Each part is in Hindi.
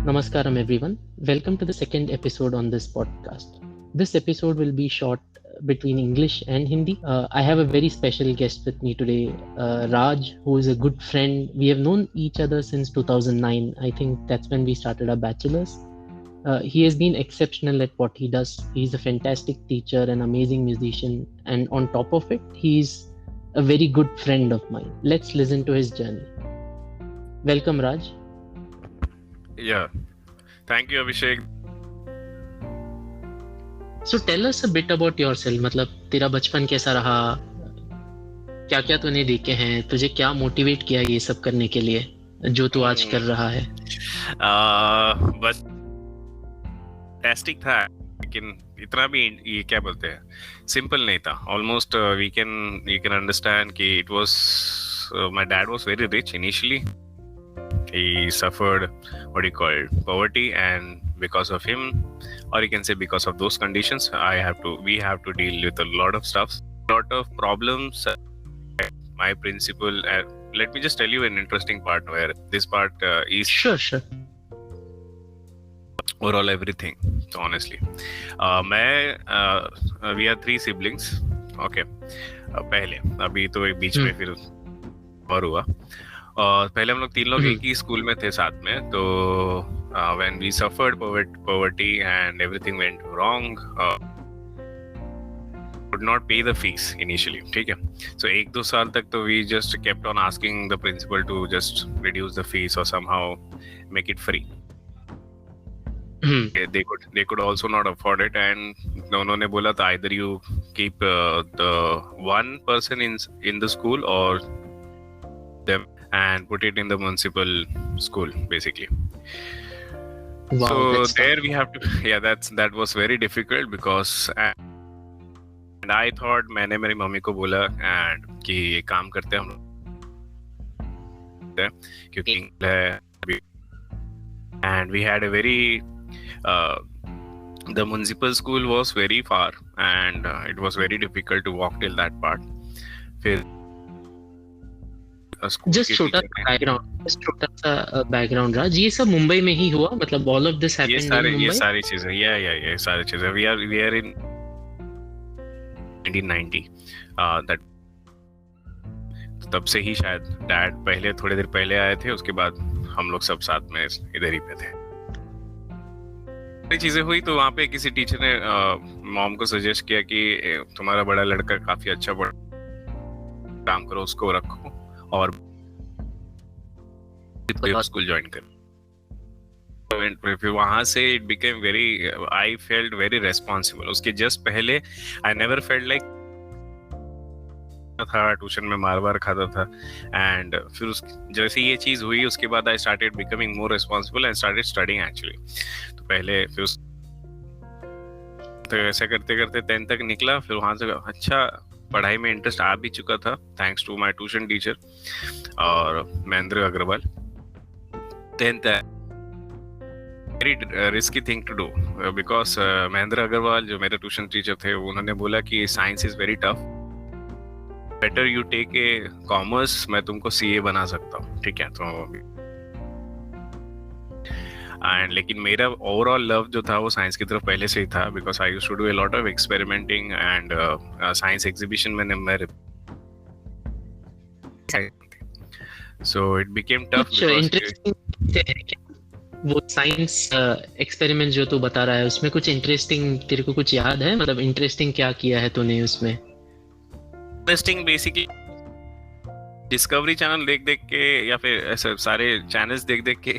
Namaskaram everyone. Welcome to the second episode on this podcast. This episode will be short between English and Hindi. I have a very special guest with me today, Raj, who is a good friend. We have known each other since 2009. I think that's when we started our bachelor's. He has been exceptional at what he does. He's a fantastic teacher, an amazing musician, and on top of it, he's a very good friend of mine. Let's listen to his journey. Welcome, Raj. Yeah, thank you, Abhishek. So tell us a bit about yourself. मतलब तेरा बचपन कैसा रहा, क्या क्या तूने देखे हैं, तुझे क्या मोटिवेट किया ये सब करने के लिए जो तू आज कर रहा है? बस फैंटास्टिक था, लेकिन इतना भी ये क्या बोलते हैं, सिंपल नहीं था. ऑलमोस्ट यू कैन अंडरस्टैंड कि it was my dad was very rich initially. He suffered what you call poverty, and because of him, or you can say because of those conditions, we have to deal with a lot of stuff, lot of problems. My principal, let me just tell you an interesting part where this part is Sure. overall everything. So honestly, we are 3 siblings. Okay, पहले अभी तो एक बीच में फिर और हुआ. और पहले हम लोग 3 लोग एक ही स्कूल में थे साथ में. तो when we suffered poverty and everything went wrong, could not pay the fees initially. ठीक है. So 1-2 साल तक तो we just kept on asking the principal to just reduce the fees or somehow make it free. They could also not afford it, and उन्होंने बोला था either you keep the one person in the school or them and put it in the municipal school basically. Wow, So that's there we have to, that was very difficult because and I thought, मैंने मेरी मम्मी को बोला and कि ये काम करते हैं हम लोग, क्योंकि है, and we had a very the municipal school was very far and it was very difficult to walk till that part. फिर जस्ट छोटा सा बैकग्राउंड राज, ये सब मुंबई में ही हुआ? मतलब all of this happened in Mumbai? ये सारी चीजें ये सारी चीजें वी आर इन 1990 दैट. तब से ही शायद डैड पहले थोड़ी देर पहले आए थे, उसके बाद हम लोग सब साथ में इधर ही पे थे. ये चीजें हुई तो वहाँ पे किसी टीचर ने मॉम को सजेस्ट किया कि तुम्हारा बड़ा लड़का काफी अच्छा काम करो, उसको रखो और स्कूल ज्वाइन कर. वहां से it became very, I felt very responsible. उसके जस्ट पहले आई नेवर फेल्ट लाइक था, ट्यूशन में मार खाता था. एंड फिर जैसे ये चीज हुई उसके बाद I started becoming more responsible and started studying actually. तो पहले फिर तो ऐसे करते करते 10th तक निकला. फिर वहां से अच्छा पढ़ाई में इंटरेस्ट आ भी चुका था thanks to my tuition teacher और Mahendra Agarwal. 10th very risky thing to do because Mahendra Agarwal जो मेरे ट्यूशन टीचर थे, उन्होंने बोला कि science is very tough, better you take a commerce, मैं तुमको सीए बना सकता हूँ. ठीक है. तो एंड लेकिन मेरा ओवरऑल लव जो था वो साइंस की तरफ पहले से ही था because I used to do a lot of experimenting and science exhibition में सो इट बिकेम टफ. वो साइंस एक्सपेरिमेंट जो तू बता रहा है उसमें कुछ इंटरेस्टिंग तेरे को कुछ याद है? मतलब इंटरेस्टिंग क्या किया है तूने उसमें? इंटरेस्टिंग बेसिकली डिस्कवरी चैनल देख के या फिर ऐसे सारे चैनल्स देख के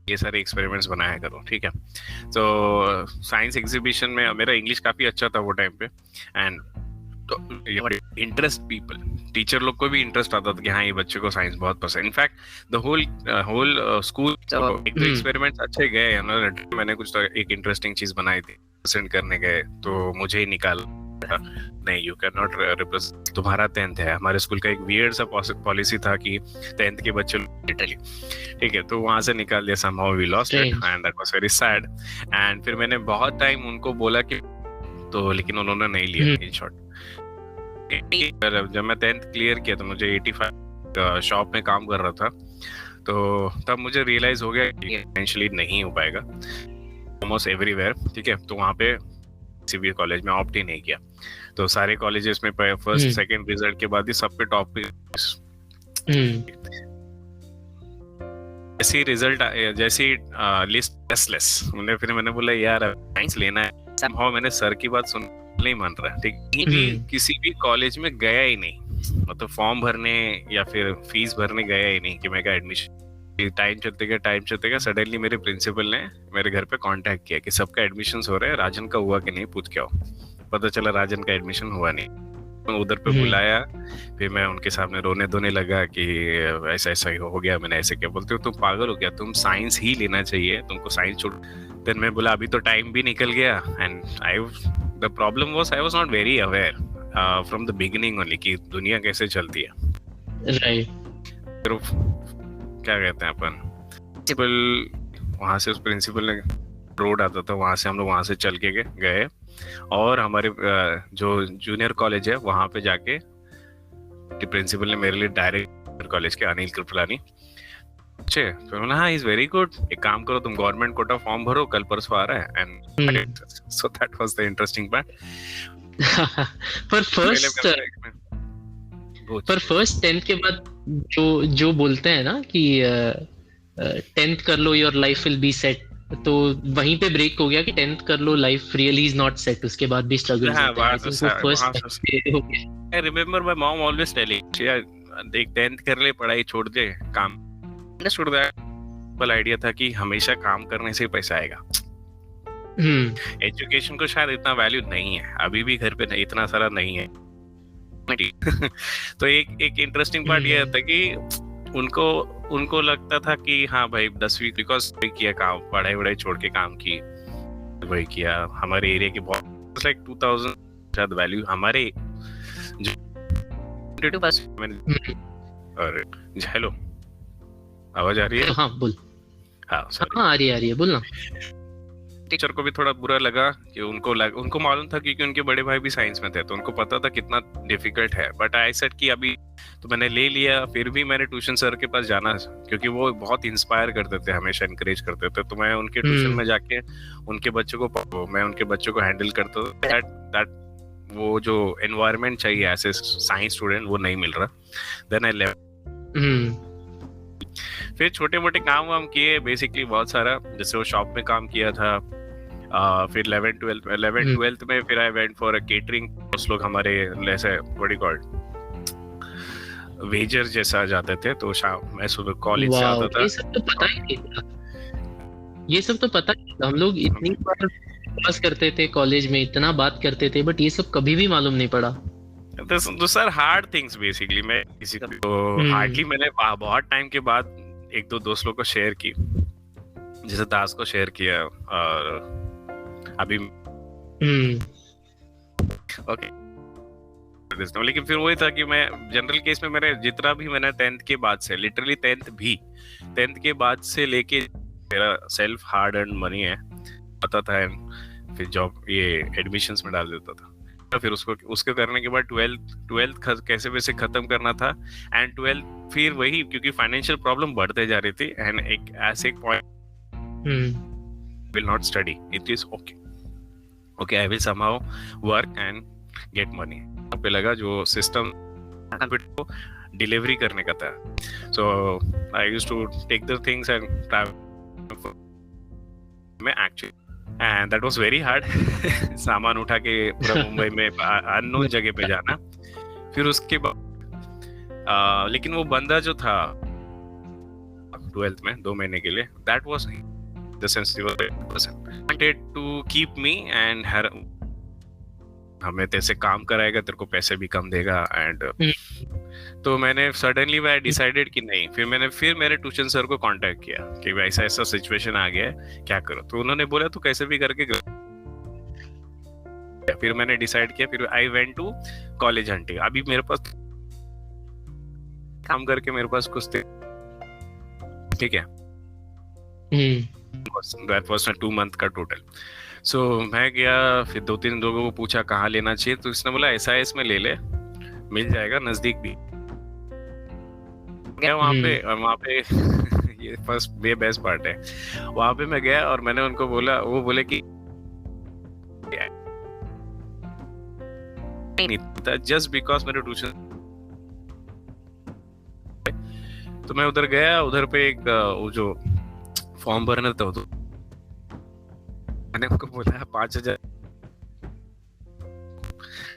ये सारे एक्सपेरिमेंट्स बनाया करो. ठीक है. तो साइंस एग्जीबिशन में मेरा इंग्लिश काफी अच्छा था वो टाइम पे एंड इंटरेस्ट पीपल, टीचर लोग को भी इंटरेस्ट आता था कि हाँ ये बच्चे को साइंस बहुत पसंद. In fact the whole school experiments अच्छे गए. मैंने कुछ तो एक इंटरेस्टिंग चीज बनाई थी, प्रेजेंट करने गए तो मुझे ही निकाल नहीं, यू कैन नॉट रिप्रेजेंट, तुम्हारा 10th है. हमारे स्कूल का एक वियर्ड सा पॉलिसी था कि 10th के बच्चे इटली. ठीक है. तो वहां से निकाल दिया. somehow we lost it and that was very sad. and फिर मैंने बहुत टाइम उनको बोला कि तो, लेकिन उन्होंने नहीं लिया. इन शॉर्ट जब मैं 10th क्लियर किया तो मुझे 85 शॉप में काम कर रहा था. तो तब मुझे रियलाइज हो गया कि फाइनेंशियली नहीं हो पाएगा ऑलमोस्ट एवरीवेयर, ठीक है। तो वहाँ पे किसी भी कॉलेज में ऑप्ट ही नहीं किया। तो सारे कॉलेजेस में फर्स्ट सेकंड रिजल्ट के बाद ही सब पे टॉप पे जैसी रिजल्ट जैसी लिस्ट टेस्टलेस मैंने बोला यार साइंस लेना है। समहाउ मैंने सर की बात सुन नहीं मान रहा, ठीक। किसी भी कॉलेज में गया ही नहीं, मतलब फॉर्म भरने या फिर फीस भरने गया ही नहीं कि मैं क्या एडमिशन। टाइम चलते गया सडनली मेरे प्रिंसिपल ने मेरे घर पे कांटेक्ट किया कि सबका एडमिशन हो रहा है, राजन का हुआ कि नहीं पूछ के आओ। पता चला राजन का एडमिशन हुआ नहीं। उधर पे बुलाया, फिर मैं उनके सामने रोने धोने लगा कि ऐसा ऐसा हो गया। मैंने ऐसे क्या बोलते हो, तुम पागल हो गया, तुम साइंस ही लेना चाहिए, तुमको साइंस छोड़। देन मैं बोला अभी तो टाइम भी निकल गया and the problem was I was not very aware from the beginning only कि दुनिया कैसे चलती है, राइट। क्या कहते हैं अपन प्रिंसिपल, वहाँ से उस प्रिंसिपल ने रोड आता था, वहाँ से हम लोग वहाँ से चल के गए और हमारे जो जूनियर कॉलेज है वहाँ पे जाके प्रिंसिपल ने मेरे लिए डायरेक्ट कॉलेज के अनिल कृपलानी अच्छे तो बोला हाँ इज वेरी गुड, एक काम करो तुम गवर्नमेंट कोटा फॉर्म भरो, कल परसों आ रहा है। And so that was the interesting part. पर फर्स्ट 10th के बाद जो बोलते हैं ना कि 10th कर लो your life will be set, तो वहीं पे ब्रेक हो गया कि 10th कर लो life really is not set, उसके बाद भी स्ट्रगल्स होते हैं। आई थिंक वो फर्स्ट हो गया। I remember my mom always telling यार देख 10th कर ले, पढ़ाई छोड़ दे, काम छोड़ दे। बल आइडिया था कि हमेशा काम करने से ही पैसा आएगा। एजुकेशन को शायद इतना वैल्यू नहीं है, अभी भी घर पे इतना सारा नहीं है। तो एक इंटरेस्टिंग पार्ट ये था कि उनको लगता था कि हाँ भाई 10वीं बिकॉज किया काम, पढ़ाई वढ़ाई छोड़ के काम की, वही किया। हमारे एरिया की बहुत लाइक 2000 शायद वैल्यू हमारे और हेलो आवाज आ रही है? हाँ बोल। हाँ आ रही है बोल ना। टीचर को भी थोड़ा बुरा लगा कि उनको मालूम था क्योंकि उनके बड़े भाई भी साइंस में थे, तो उनको पता था कितना डिफिकल्ट है। बट आई सेड कि अभी तो मैंने ले लिया। फिर भी मैंने ट्यूशन सर के पास जाना क्योंकि वो बहुत इंस्पायर करते थे, हमेशा इनकरेज करते थे। तो मैं उनके ट्यूशन में जाके उनके बच्चों को हैंडल करता था। दैट वो जो एनवायरनमेंट चाहिए एज ए साइंस स्टूडेंट वो नहीं मिल रहा। Then I left. फिर छोटे मोटे काम वाम किए बेसिकली बहुत सारा, जैसे वो शॉप में काम किया था। फिर 11th-12th में फिर I went for a catering. उस लोग हमारे ऐसे व्हाट यू कॉल्ड वेजर जैसा जाते थे, तो शाम मैं सुबह कॉलेज से आता था। ये सब तो पता ही नहीं था। ये सब तो पता ही था। हम लोग इतनी बार पास करते थे कॉलेज में, इतना बात करते थे, बट ये सब कभी भी मालूम नहीं पड़ा। Those are hard things basically। मैं किसी को हार्डली मैंने बहुत टाइम के बाद एक दो दोस्त लोग को शेयर की, जैसे दास को शेयर किया और अभी ओके। लेकिन फिर वही था कि मैं जनरल केस में मेरे जितना भी मैंने 10th के बाद से लिटरली 10th के बाद से लेके मेरा सेल्फ हार्ड अर्न मनी है पता था, फिर जॉब ये एडमिशंस में डाल देता था। फिर उसको करने के बाद 12th कैसे वैसे खत्म करना था। एंड 12th फिर वही क्योंकि फाइनेंशियल प्रॉब्लम बढ़ते जा रही थी एंड एक ऐसे point will not study, it is okay I will somehow work and get money पे लगा जो सिस्टम को डिलीवरी करने का था। So I used to take the things and travel में actually and that was very hard. सामान उठा के पूरा मुंबई में अननोन जगह पे जाना। फिर उसके बाद लेकिन वो बंदा जो था 12th में 2 महीने के लिए that was the sensitive person wanted to keep me and her हमें तेरे काम कराएगा, तेरे को पैसे भी कम देगा। एंड तो मैंने सडनली मैं डिसाइडेड कि नहीं। फिर मेरे ट्यूशन सर को कांटेक्ट किया कि ऐसा ऐसा सिचुएशन आ गया है, क्या करो। तो उन्होंने बोला तू कैसे भी करके फिर मैंने डिसाइड किया। फिर I went to college hunting. अभी मेरे पास काम करके मेरे पास कुछ थे, ठीक है। दैट वाज 2 मंथ का टोटल। सो मैं गया, फिर 2-3 लोगों को पूछा कहाँ लेना चाहिए, तो इसने बोला SIS में ले ले, मिल जाएगा, नजदीक भी। गया वहाँ पे ये फर्स्ट ये बेस्ट पार्ट है। वहां पे मैं गया और मैंने उनको बोला, वो बोले कि नहीं था, जस्ट बिकॉज मेरे ट्यूशन। तो मैं उधर गया, उधर पे एक वो जो फॉर्म भरना था, तो मैंने उनको बोला 5,000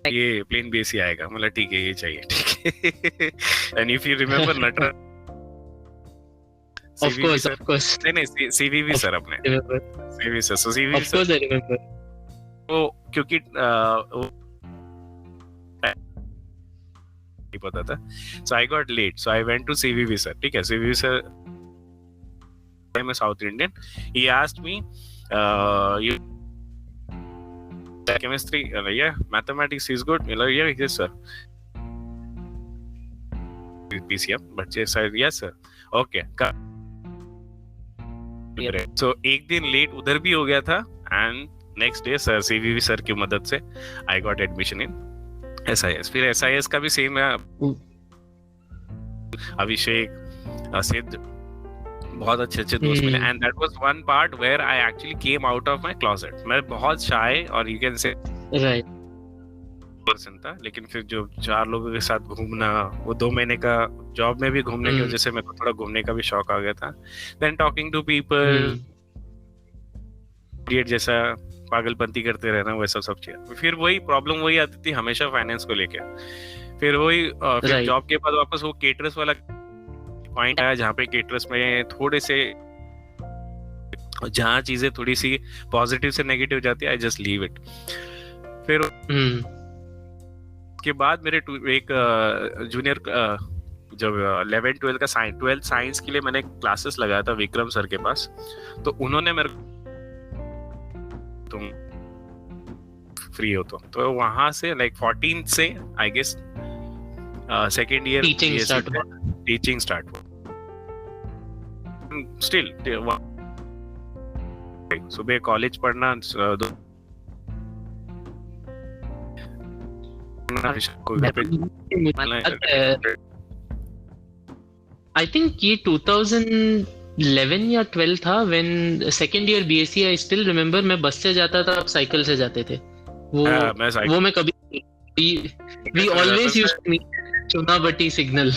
ये प्लेन बेस ही आएगा। मतलब ठीक है, ये चाहिए, ठीक है। एंड इफ यू रिमेम्बर नटरा, Of course. नहीं सीवीवी सर, अपने CVV sir, so CVV Of course I remember. वो क्योंकि वो नहीं पता था, so I got late, so I went to CVV sir. ठीक है, CVV sir, I am South Indian, he asked me you chemistry, yeah, mathematics is good, yeah, yes sir, PCM, but yes sir, yes sir, okay, so एक दिन लेट उधर भी हो गया था, and next day sir CVV sir की मदद से I got admission in SIS। फिर SIS का भी सेम है, अभिषेक, सिद्ध, बहुत अच्छे अच्छे दोस्त मिले, and that was one part where I actually came out of my closet. मैं बहुत शाय और you can say right person था, लेकिन फिर जो 4 लोगों के साथ घूमना, वो 2 महीने का जॉब में भी घूमने की वजह से मेरे को थोड़ा घूमने का भी शौक आ गया था। Then talking to people, create जैसा पागलपंती करते रहना, वैसा सब चीज। फिर वही प्रॉब्लम वही आती थी हमेशा फाइनेंस को लेके। फिर वही फिर जॉब के बाद वापस वो केटरस वाला पॉइंट आया, जहाँ पे केटरस में थोड़े से, जहाँ चीजें थोड़ी सी पॉजिटिव से नेगेटिव जाती है, आई जस्ट लीव इट। फिर के बाद मेरे एक जूनियर, जब 11-12 का 12th साइंस के लिए मैंने क्लासेस लगाया था विक्रम सर के पास, तो उन्होंने मेरे, तुम फ्री हो तो वहां से लाइक 14 से I guess second year teaching start हुआ। स्टिल सुबह कॉलेज पढ़ना, आई थिंक ये 2011 या 12 था, when second year BSc। I still remember, मैं बस से जाता था, आप साइकिल से जाते थे। वो मैं कभी, we always used to meet चुनावटी सिग्नल।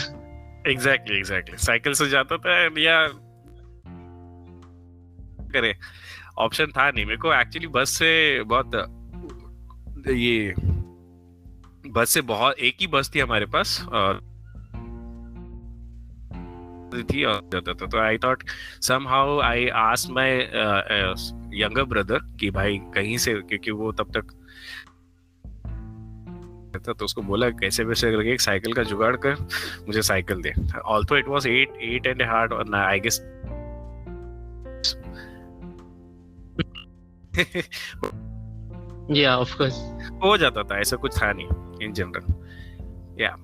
एग्जैक्टली साइकिल से जाता था, या करे ऑप्शन था नहीं मेरे को एक्चुअली। बस से बहुत एक ही बस थी हमारे पास, और थी और जाता था। तो I thought somehow I asked my younger brother कि भाई कहीं से, क्योंकि वो तब तक था, तो उसको बोला कैसे वैसे करके एक साइकिल का जुगाड़ कर मुझे cycle they. Also it was 8 and a half, और आई गेस या ऑफ कोर्स हो जाता था, ऐसा कुछ था नहीं इन जनरल। या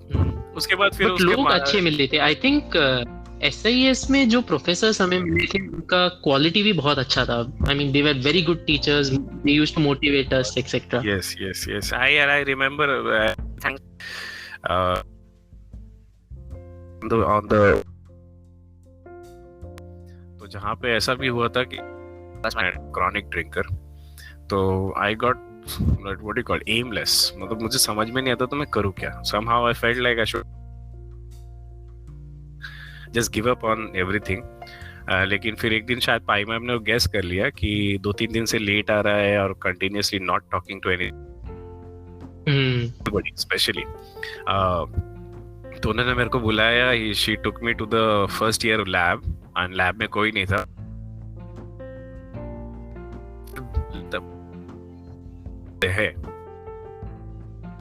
उसके बाद फिर लोग अच्छे मिले थे। आई थिंक SIS में जो प्रोफेसर्स हमें मिले थे, उनका क्वालिटी भी बहुत अच्छा था। I mean they were very good teachers, they used to motivate us etcetera. Yes I remember on the, तो जहाँ पे ऐसा भी हुआ था कि क्रॉनिक ड्रिंकर, तो I got what you call aimless, मतलब मुझे समझ में नहीं आता तो मैं करूँ क्या। somehow I felt like I should just give up on everything। लेकिन फिर एक दिन शायद पाई मैम ने गैस कर लिया कि 2-3 दिन से लेट आ रहा है और continuously not talking to anybody specially, तो उन्होंने मेरे को बुलाया। She took me to the first year lab, and lab में कोई नहीं था। है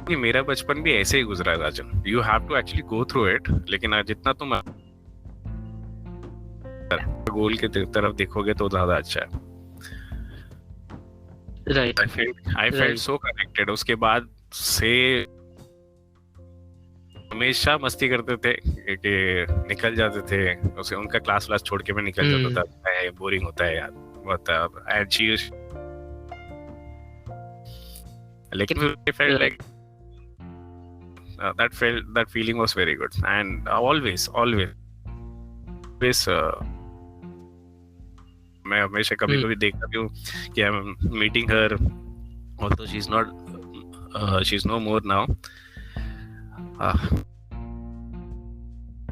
कि मेरा बचपन भी ऐसे ही गुजरा Rajan, you have to actually go through it. लेकिन जितना तुम गोल के तरफ देखोगे तो ज्यादा अच्छा है। Right, I felt so connected. उसके बाद से हमेशा मस्ती करते थे कि निकल जाते थे, उसे उनका क्लास छोड़ के मैं निकल जाता था, बोरिंग होता है यार बहुत। एंड शी, लेकिन I felt like that feeling was very good, and always मैं हमेशा कभी कभी देखता भी हूँ कि I am meeting her, although she is no more now.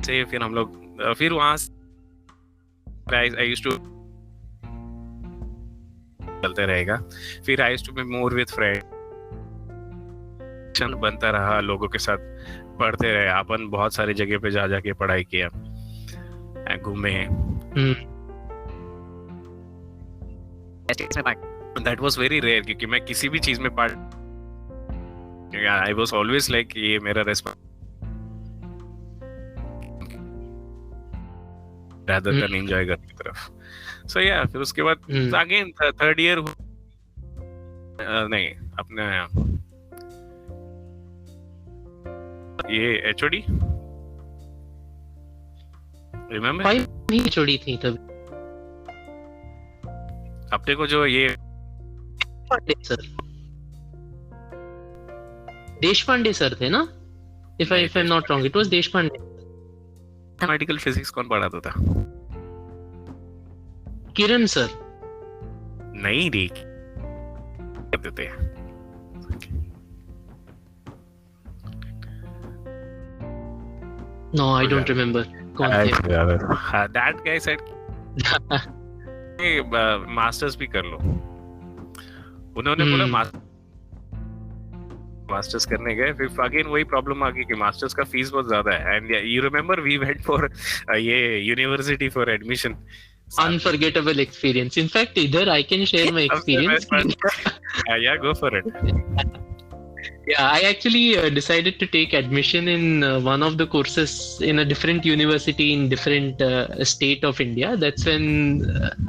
से फिर हम लोग फिर वहाँ आई यूज्ड टू चलते रहेगा। फिर I used to be more with friend, बनता रहा, लोगों के साथ पढ़ते रहे अपन, बहुत सारी जगह पे जा जाके पढ़ाई किया, घूमे। That was very rare क्योंकि मैं किसी भी चीज में part, I was always like ये मेरा rather than enjoy करने की तरफ। So yeah, फिर उसके बाद again third year नहीं अपने ये HOD remember? 5 ही HOD थी तब अपने को जो ये देशपांडे सर थे ना, if I'm not wrong, it was Deshpande. Mathematical physics कौन पढ़ाता था? किरण सर। नहीं रे, कहते थे No, I don't remember कौन थे। That guy said मास्टर्स भी कर लो। उन्होंने बोला मास्टर्स करने गए, फिर अगेन वही प्रॉब्लम आ गई कि मास्टर्स का फीस बहुत ज्यादा है। And you remember we went for ये university for admission. Unforgettable experience. In fact, either I can share my experience. Yeah, go for it. Yeah, I actually decided to take admission in one of the courses in a different university in different state of India. That's when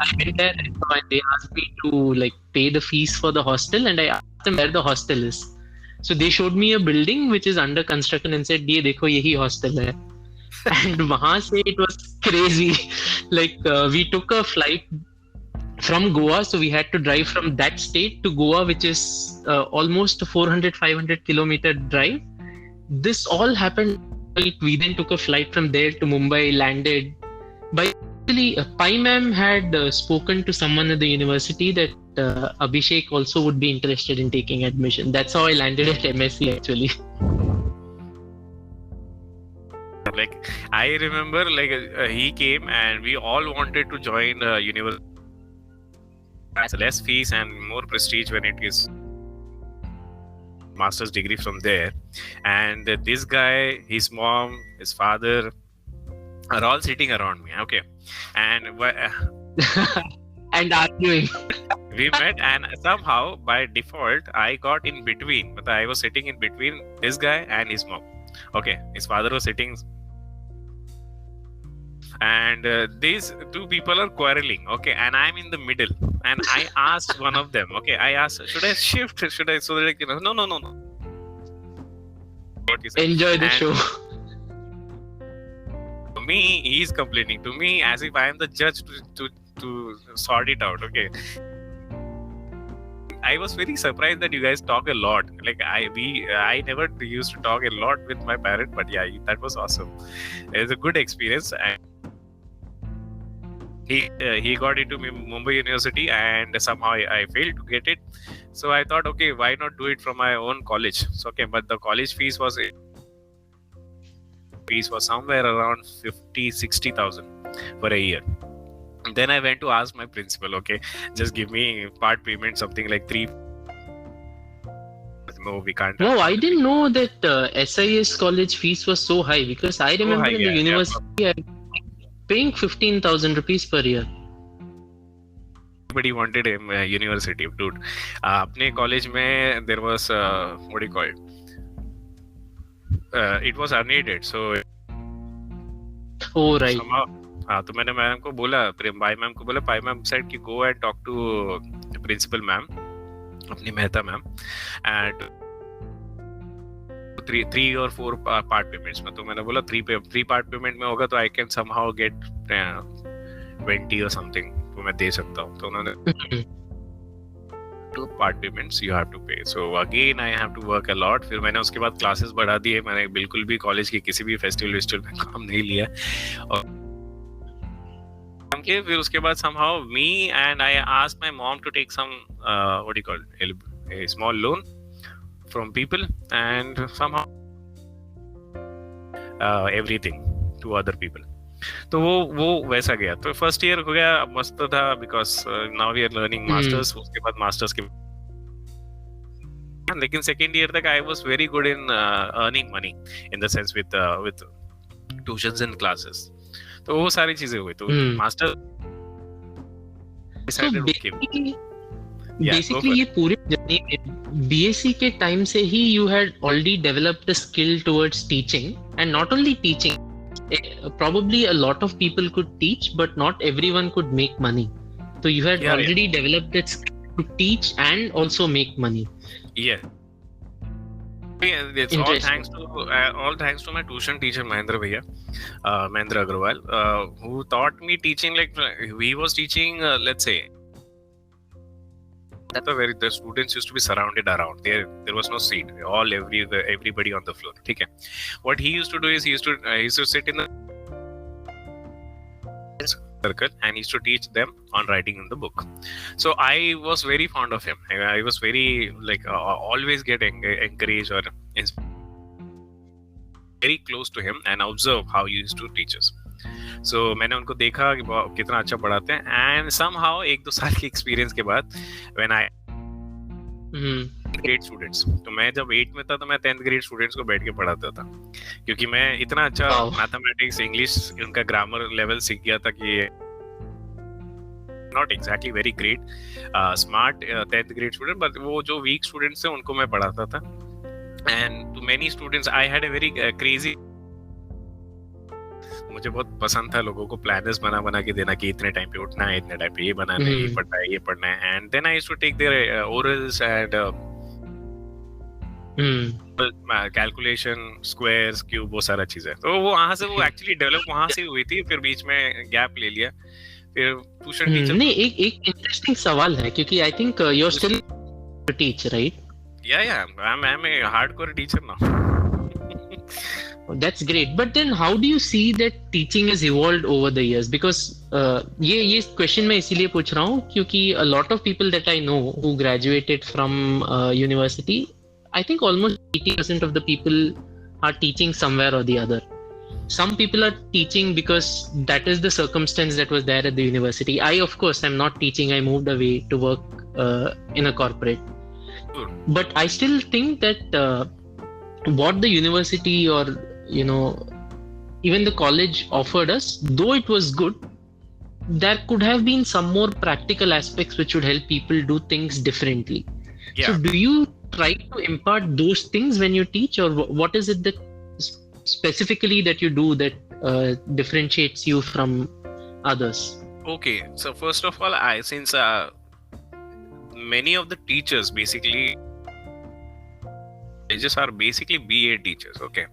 I went there and they asked me to like pay the fees for the hostel, and I asked them where the hostel is. So they showed me a building which is under construction and said, "ये देखो यही hostel है." And वहाँ से it was crazy. Like we took a flight from Goa, so we had to drive from that state to Goa, which is almost 400-500 kilometer drive. This all happened. We then took a flight from there to Mumbai, landed. By actually, Pai ma'am had spoken to someone at the university that Abhishek also would be interested in taking admission. That's how I landed at MSc actually. Like I remember, like he came and we all wanted to join university. It's less fees and more prestige when it is master's degree from there. And this guy, his mom, his father are all sitting around me. Okay, and and arguing. We met, and somehow by default I got in between. But I was sitting in between this guy and his mom. Okay, his father was sitting. And these two people are quarreling, okay, and I'm in the middle. And I asked one of them, okay, I asked, should I shift? Should I? So they're like, no. What you said? Enjoy the show. To me, he's complaining to me as if I am the judge to sort it out, okay. I was very surprised that you guys talk a lot. Like I never used to talk a lot with my parent, but yeah, that was awesome. It was a good experience. And he got into Mumbai University, and somehow I failed to get it. So I thought, okay, why not do it from my own college? So okay, but the college fees was somewhere around 50,000-60,000 for a year. And then I went to ask my principal, okay, just give me part payment, something like 3. No, we can't. No, I didn't know that SIS college fees was so high, because I remember in the university paying 15,000 rupees per year. Everybody wanted a university, dude. अपने college में there was what do you call it? It was unaided, so. Oh right. Somehow, तो मैंने मैम को बोला, पाई मैम को बोला, पाई मैम said कि go and talk to principal ma'am, अपनी Mehta ma'am, and 3 or 4 part payments में। तो मैंने बोला 3 part payment में होगा तो I can somehow get 20 or something, तो मैं दे सकता हूँ। तो उन्होंने 2 part payments you have to pay. So again I have to work a lot. फिर मैंने उसके बाद classes बढ़ा दिए, मैंने बिल्कुल भी कॉलेज की किसी भी फेस्टिवल में काम नहीं लिया। और के फिर उसके बाद somehow me and I asked my mom to take some what do you call it, a small loan from people and somehow everything to other people. तो वो वैसा गया. तो फर्स्ट ईयर हो गया, मस्त था because now we are learning masters. उसके बाद मास्टर्स के लेकिन सेकेंड ईयर तक I was very good in earning money in the sense with tuitions and classes. तो वो सारी चीजें हुई. तो मास्टर बेसिकली ये पूरे जर्नी में बीएससी के टाइम से ही you had already developed a skill towards teaching and not only teaching. Probably a lot of people could teach, but not everyone could make money. So you had already developed that skill to teach and also make money. Yeah. It's all thanks to my tuition teacher Mahendra Bhaiya, Mahendra Agrawal, who taught me teaching. Like he was teaching, let's say, the students used to be surrounded around. There was no seat. Everybody on the floor. Okay. What he used to do is he used to sit in the circle and he used to teach them on writing in the book. So I was very fond of him. I was very like always getting encouraged or very close to him and observe how he used to teach us. So मैंने उनको देखा कि कितना अच्छा पढ़ाते हैं. एंड somehow 1-2 साल के एक्सपीरियंस के बाद when I ग्रेड स्टूडेंट्स, तो मैं जब 8 में था तो मैं 10th ग्रेड स्टूडेंट्स को बैठ के पढ़ाता था क्योंकि मैं इतना अच्छा मैथमेटिक्स इंग्लिश उनका ग्रामर लेवल सीख गया था कि not exactly very great smart 10th grade student, but वो जो वीक स्टूडेंट्स थे उनको मैं पढ़ाता था. And to many students I had a very crazy. मुझे बहुत पसंद था लोगों को प्लानर्स बना के देना कि इतने टाइम पे उठना है, इतने टाइम पे ये बनाना है, ये पढ़ना है. And then I used to take their orals and calculation, squares, cube, वो सारा चीजें. तो वो वहां से वो एक्चुअली डेवलप वहां से हुई थी. फिर बीच में गैप ले लिया. फिर ट्यूशन टीचर. नहीं, एक इंटरेस्टिंग सवाल है क्योंकि I think you are still teach, right? या I am a hardcore teacher now. That's great. But then how do you see that teaching has evolved over the years? Because ये question मैं इसीलिए पूछ रहा हूँ क्योंकि a lot of people that I know who graduated from university, I think almost 80% of the people are teaching somewhere or the other. Some people are teaching because that is the circumstance that was there at the university. I, of course, am not teaching. I moved away to work in a corporate. But I still think that what the university or even the college offered us, though it was good, there could have been some more practical aspects which would help people do things differently. Yeah. So do you try to impart those things when you teach, or what is it that specifically that you do that differentiates you from others? Okay, so first of all, since many of the teachers basically are basically BA teachers, okay,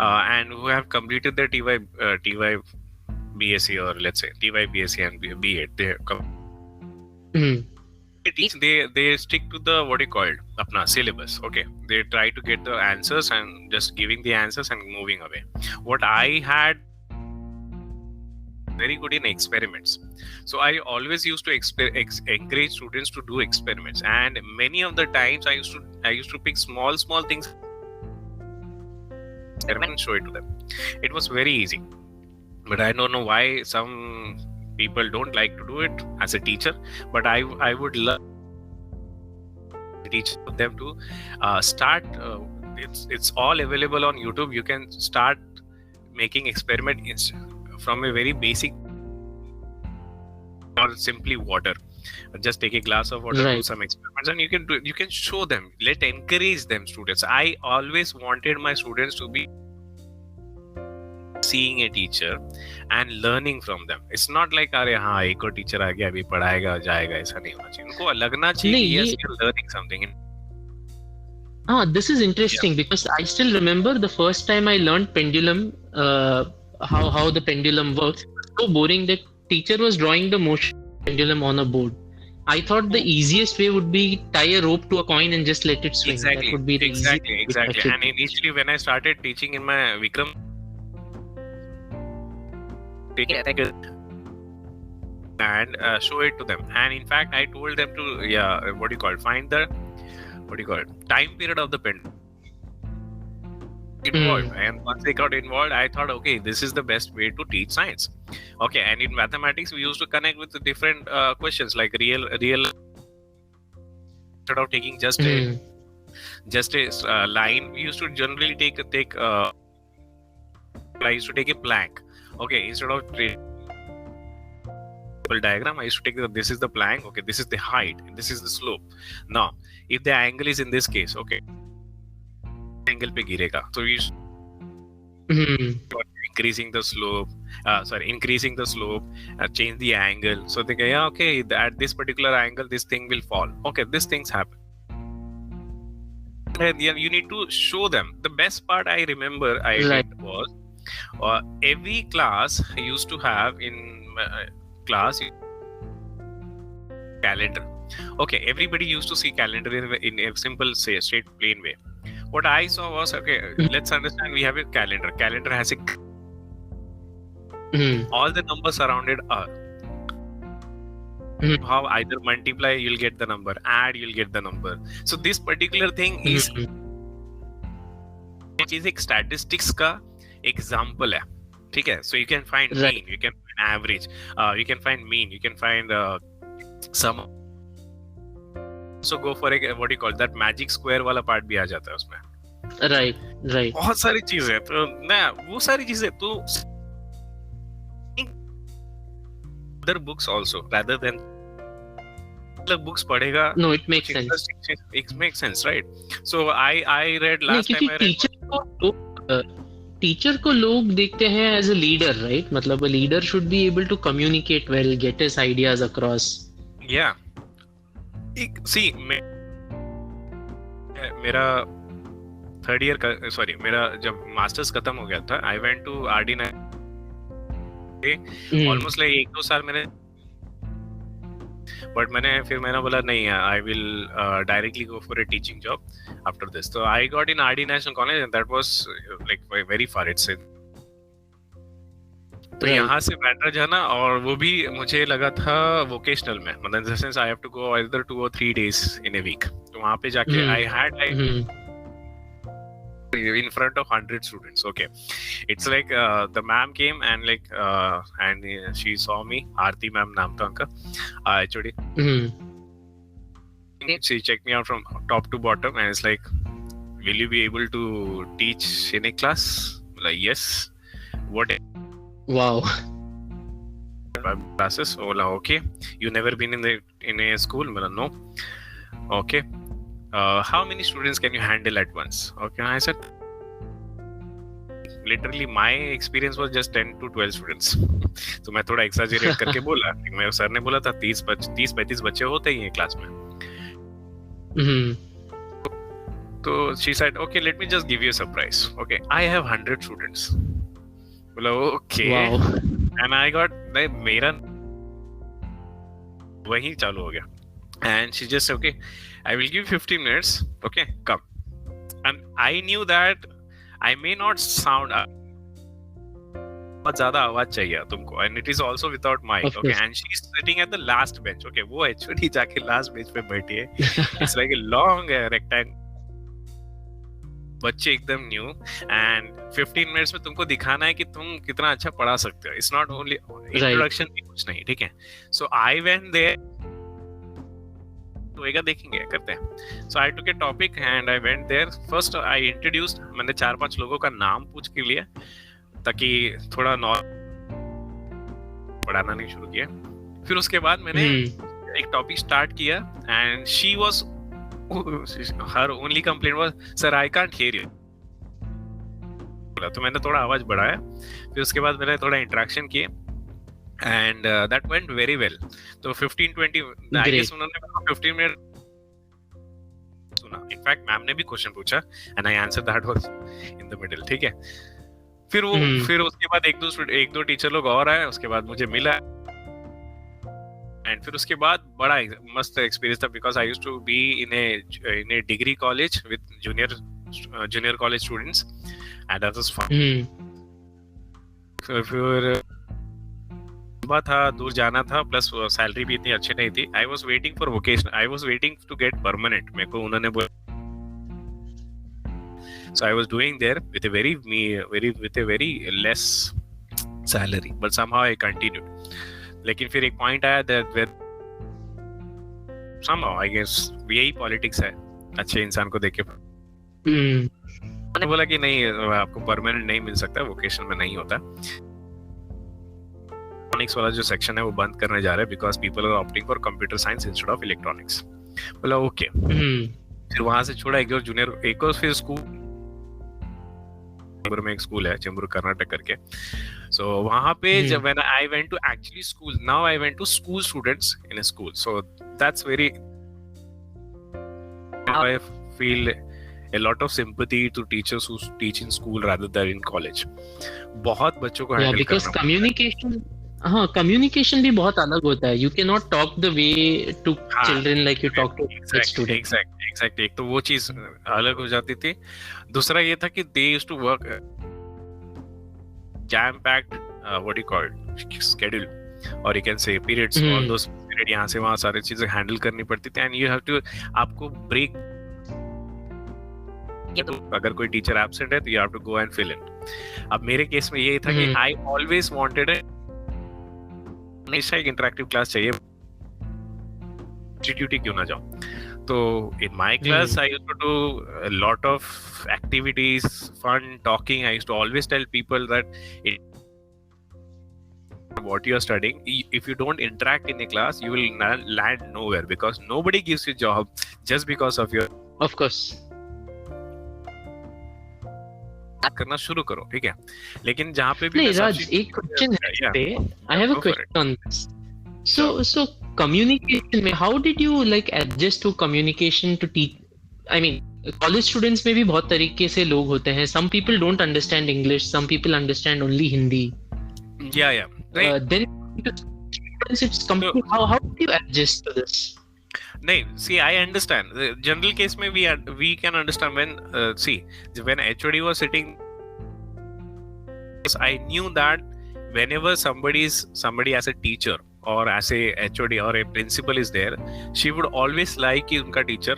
and who have completed their TY BSc or let's say TY BSc and BA. They stick to the what you called apna syllabus. Okay, they try to get the answers and just giving the answers and moving away. What I had very good in experiments, so I always used to encourage students to do experiments, and many of the times I used to pick small things and show it to them. It was very easy, but I don't know why some people don't like to do it as a teacher, but I would love to teach them to start. It's all available on YouTube. You can start making experiment from a very basic or simply water. Just take a glass of water, right. Do some experiments, and you can show them. Encourage them, students. I always wanted my students to be seeing a teacher and learning from them. It's not like अरे हाँ एक और टीचर आ गया अभी पढ़ाएगा जाएगा, ऐसा नहीं होना चाहिए. उनको लगना चाहिए yes, you're learning something. This is interesting because I still remember the first time I learned pendulum, how the pendulum works. It was so boring that teacher was drawing the motion pendulum on a board. I thought the easiest way would be tie a rope to a coin and just let it swing. Exactly. That would be the Exactly. And initially when I started teaching in my Vikram, and show it to them. And in fact, I told them to find the time period of the pen involved. And once they got involved, I thought, okay, this is the best way to teach science. Okay, and in mathematics, we used to connect with the different questions like real. Instead of taking just a line, we used to generally take I used to take a plank. Okay, instead of diagram, I used to take this is the plank. Okay, this is the height, and this is the slope. Now, if the angle is in this case, okay, angle pe girega. So we increasing the slope. Change the angle. So they go, yeah, okay, at this particular angle, this thing will fall. Okay, these things happen. And you need to show them. The best part I remember did was every class I used to have in class calendar. Okay, everybody used to see calendar in a simple, straight, plain way. What I saw was, okay, let's understand we have a calendar. Calendar has all the numbers surrounded are. How either multiply, you'll get the number, add, you'll get the number. So this particular thing is एक statistics का example है, ठीक है? So you can find mean, you can find average, you can find mean, you can find sum. So go for that magic square वाला part भी आ जाता है उसमें. Right. बहुत सारी चीजें तो ना वो सारी चीजें तो other books also rather than books padhega. No, it makes sense. It makes sense, right? So I read last time. Teacher को लोग देखते हैं as a leader, right? मतलब a leader should be able to communicate well, get his ideas across. Yeah. See, मेरा थर्ड ईयर का मेरा जब मास्टर्स खत्म हो गया था, I went to RD almost like 1-2 साल मैंने, बट मैंने बोला नहीं, I will directly go for a teaching job after this. तो I got in RD national college and that was like very far. Its तो यहाँ से मैट्रिज है ना, और वो भी मुझे लगा था वोकेशनल में, मतलब in sense I have to go either 2 or 3 days in a week. तो वहाँ पे जाके I had in front of 100 students. Okay, it's like the ma'am came and she saw me. Aarti ma'am naam tha unka, HOD. She checked me out from top to bottom and it's like, will you be able to teach in a class? Like, yes. What? Wow. Classes? Oh, okay. You never been in a school? No. Okay. How many students can you handle at once? Okay, I said, literally my experience was just 10 to 12 students. तो मैं थोड़ा exaggerate करके बोला. मेरे सर ने बोला था 30-35 बच्चे होते ही हैं क्लास में. तो she said, okay, let me just give you a surprise. Okay, I have 100 students. बोला okay. Wow. And I got मेरा वही चालू हो गया. And she just said, okay, I will give 15 minutes. Okay, come. And I knew that I may not sound बहुत ज़्यादा आवाज चाहिए तुमको, and it is also without mic. Okay, and she is sitting at the last bench. Okay, वो HOD जाके last bench पे बैठी है. It's like a long rectangle. बच्चे एकदम न्यू, and 15 minutes में तुमको दिखाना है कि तुम कितना अच्छा पढ़ा सकते हो. It's not only introduction भी कुछ नहीं, ठीक है? So I went there. होएगा देखेंगे करते हैं. So I took a topic and I went there. First I introduced, मैंने 4-5 लोगों का नाम पूछ के लिया ताकि थोड़ा पढ़ाना नहीं शुरू किया. फिर उसके बाद मैंने एक टॉपिक स्टार्ट किया and she was, her only complaint was, sir I can't hear you. तो मैंने थोड़ा आवाज बढ़ाया. फिर उसके बाद मैंने थोड़ा इंटरेक्शन किए and that went very well. तो 15-20 I guess उन्होंने 15 मिनट सुना. In fact मैम ने भी क्वेश्चन पूछा and I answered that was in the middle. ठीक है. फिर उसके बाद एक दो टीचर लोग और आए. उसके बाद मुझे मिला and फिर उसके बाद बड़ा मस्त एक्सपीरियंस था because I used to be in a degree college with junior college students and that was fun. फिर लंबा था, दूर जाना था, प्लस सैलरी भी इतनी अच्छी नहीं थी. I was waiting for vocation, I was waiting to get permanent. मेरे को उन्होंने बोला, so I was doing there with a very less salary, but somehow I continued. लेकिन फिर एक पॉइंट आया that where somehow I guess यही पॉलिटिक्स है, अच्छे इंसान को देख के मैंने बोला कि नहीं, आपको परमानेंट नहीं मिल सकता, वोकेशन में नहीं होता. इलेक्ट्रॉनिक्स वाला जो सेक्शन है वो बंद करने जा रहे हैं because people are opting for computer science instead of electronics. बोला ओके. फिर वहां से छोड़ा एक और जूनियर, एक और फिर स्कूल चेंबूर में एक स्कूल है, चेंबूर कर्नाटक करके. सो वहां पे जब when I went to actually school, now I went to school students in a school. So that's very, I feel a lot of sympathy to teachers who teach in school rather than in college. बहुत बच्चों को हैंडल because करना communication, हाँ, communication भी बहुत अलग होता है. You cannot talk the way to children like you talk to students. Exactly. एक तो वो चीज अलग हो जाती थी. दूसरा ये था कि they used to work jam-packed, what do you call it, schedule, or you can say periods. All those period यहाँ से वहाँ सारी चीजें हैंडल करनी पड़ती थी. And you have to, आपको break, अगर कोई टीचर एब्सेंट है तो you have to go and fill in. अब मेरे केस में ये था कि आई ऑलवेज वांटेड हमेशा एक इंटरेक्टिव क्लास चाहिए, इंस्टीट्यूट ही क्यों ना जाऊं. तो in my class I used to do a lot of activities, fun, talking. I used to always tell people that what you are studying, if you don't interact in a class, you will land nowhere because nobody gives you job just because of your. Of course. करना शुरू करो, ठीक है. लेकिन जहाँ पे भी नहीं राज, एक क्वेश्चन है पे, I have a question on this. So communication में how did you like adjust to communication to teach? I mean, college students में भी बहुत तरीके से लोग होते हैं. Some people don't understand English, some people understand only Hindi. Yeah. Then it's completely, how do you adjust to this? नहीं, see, I understand. The general case में we can understand when see, when HOD was sitting, I knew that whenever somebody as a teacher or as a HOD or a principal is there, she would always like कि उनका teacher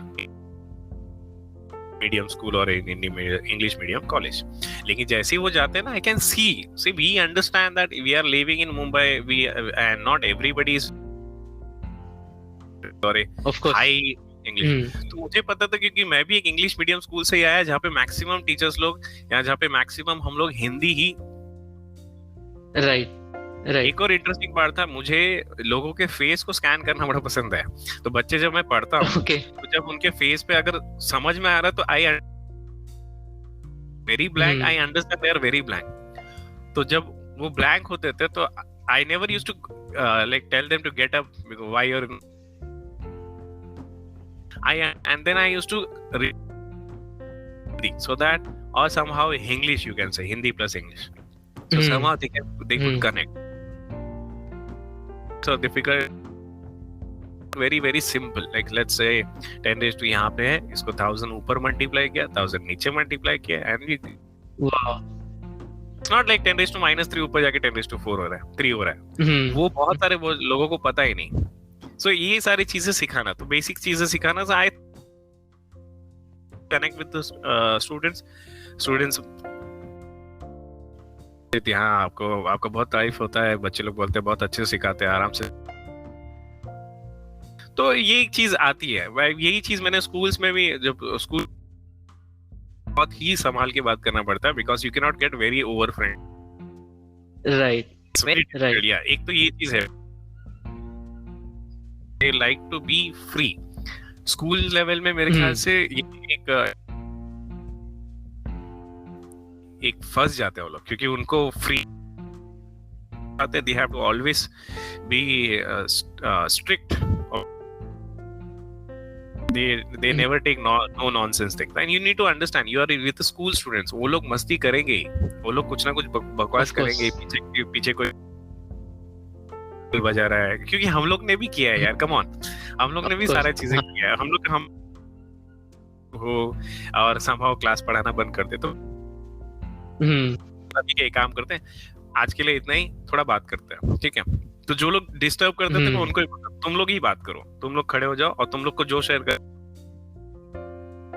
medium school or in English medium college. लेकिन जैसे ही वो जाते हैं ना, I can see we understand that we are living in Mumbai, and not everybody is high English. तो मुझे पता था क्योंकि मैं भी एक इंग्लिश मीडियम स्कूल से ही आया जहाँ पे मैक्सिमम टीचर्स लोग, या जहाँ पे मैक्सिमम हम लोग हिंदी ही. राइट. एक और इंटरेस्टिंग पार्ट था, मुझे लोगों के फेस को स्कैन करना बड़ा पसंद है. तो बच्चे जब मैं पढ़ता हूँ, तो जब उनके फेस पे अगर समझ में आ रहा है तो I very blank, I understand they are very blank. तो जब वो ब्लैंक होते थे तो I never used to like tell them to get up, why you are. And then I used to read so that, or somehow English, you can say Hindi plus English, so somehow they could connect. So difficult, very very simple, like let's say 10 raised to यहाँ पे है, इसको 1000 ऊपर मल्टीप्लाई किया, 1000 नीचे मल्टीप्लाई किया, and we, wow, it's not like 10 raised to -3 ऊपर जाके 10 raised to 4 हो रहा है, 3 हो रहा है. वो बहुत सारे लोगों को पता ही नहीं. So ये सारी चीजें सिखाना, तो बेसिक चीजें सिखाना. So I connect with the students. हाँ, आपको बहुत तारीफ होता है, बच्चे लोग बोलते हैं बहुत अच्छे से सिखाते हैं, आराम से. तो ये एक चीज आती है. यही चीज मैंने स्कूल्स में भी, जब स्कूल बहुत ही संभाल के बात करना पड़ता है because you can not get very over friend. Right. एक तो ये चीज है, they like to be free. School level में मेरे ख्याल से एक फंस जाते हैं वो लोग, क्योंकि उनको फ्री आते, they have to always be strict. They never take no nonsense things, and you need to understand you are with the school students. वो लोग मस्ती करेंगे ही, वो लोग कुछ ना कुछ बकवास करेंगे, पीछे कोई बजा रहा है, क्योंकि हम लोग ने भी किया है यार. कम ऑन, हम लोग ने भी सारी चीजें किया है. हम हो और somehow क्लास पढ़ाना बंद कर दे. तो अभी एक काम करते हैं, आज के लिए इतना ही, थोड़ा बात करते हैं, ठीक है. तो जो लोग डिस्टर्ब करते थे मैं उनको ही बोलता, तुम लोग ही बात करो, तुम लोग खड़े हो जाओ और तुम लोग को जो शेयर कर